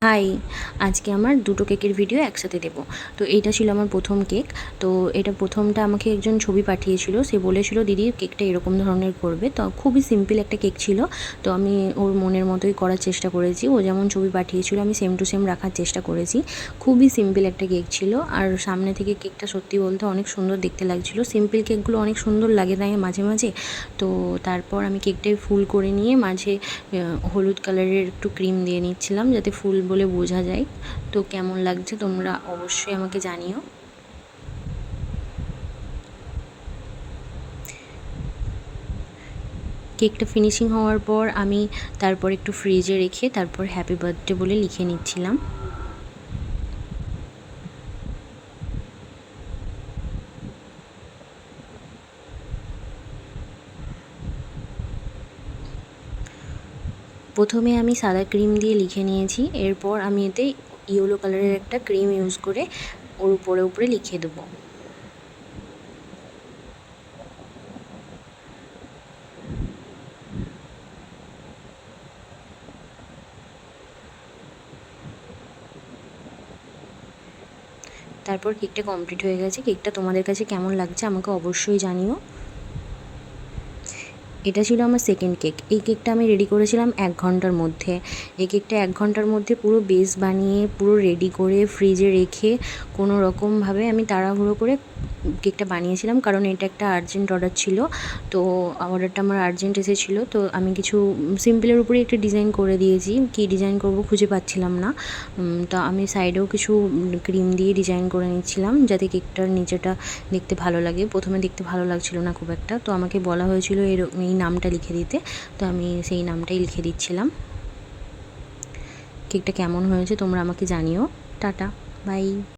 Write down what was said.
High, আজকে আমার দুটো কেকের ভিডিও একসাথে দেবো। তো এইটা ছিল আমার প্রথম কেক। তো এটা প্রথমটা আমাকে একজন ছবি পাঠিয়েছিল। সে বলেছিল দিদি কেকটা এরকম ধরনের করবে। তো খুবই সিম্পল একটা কেক ছিল। তো আমি ওর মনের মতোই করার চেষ্টা করেছি। ও যেমন ছবি পাঠিয়েছিল আমি সেম টু সেম রাখার চেষ্টা করেছি। খুবই সিম্পল একটা কেক ছিল। আর সামনে থেকে কেকটা সত্যি বলতে অনেক সুন্দর দেখতে লাগছিলো। সিম্পল কেকগুলো অনেক সুন্দর লাগে তাই মাঝে মাঝে। তো তারপর আমি কেকটায় ফুল করে নিয়ে মাঝে হলুদ কালারের একটু ক্রিম দিয়ে নিচ্ছিলাম যাতে ফুল বলে বোঝা যায়। তো কেমন লাগছে তোমরা অবশ্যই আমাকে জানিও। কেকটা ফিনিশিং হওয়ার পর আমি তারপর একটু ফ্রিজে রেখে তারপর হ্যাপি বার্থডে বলে লিখে নিচ্ছিলাম। প্রথমে আমি সাদা ক্রিম দিয়ে লিখে নিয়েছি, এরপর আমি এতে ইয়েলো কালারের একটা ক্রিম ইউজ করে ওর উপরে উপরে লিখে দেবো। তারপর কেকটা কমপ্লিট হয়ে গেছে। কেকটা তোমাদের কাছে কেমন লাগছে আমাকে অবশ্যই জানিও। এটা ছিল আমার সেকেন্ড কেক। এই কেকটা আমি রেডি করেছিলাম 1 ঘন্টার মধ্যে। এই কেকটা 1 ঘন্টার মধ্যে পুরো বেস বানিয়ে পুরো রেডি করে ফ্রিজে রেখে কোনো রকমভাবে আমি তাড়াহুড়ো করে কেকটা বানিয়েছিলাম, কারণ এটা একটা আর্জেন্ট অর্ডার ছিল। তো অর্ডারটা আমার আর্জেন্ট এসেছিলো। তো আমি কিছু সিম্পলের উপরেই একটা ডিজাইন করে দিয়েছি। কী ডিজাইন করব খুঁজে পাচ্ছিলাম না। তো আমি সাইডেও কিছু ক্রিম দিয়ে ডিজাইন করে নিচ্ছিলাম যাতে কেকটার নিচেটা দেখতে ভালো লাগে। প্রথমে দেখতে ভালো লাগছিল না খুব একটা। তো আমাকে বলা হয়েছিল এই নামটা লিখে দিতে। তো আমি সেই নামটাই লিখে দিচ্ছিলাম। কেকটা কেমন হয়েছে তোমরা আমাকে জানিও। Tata, by.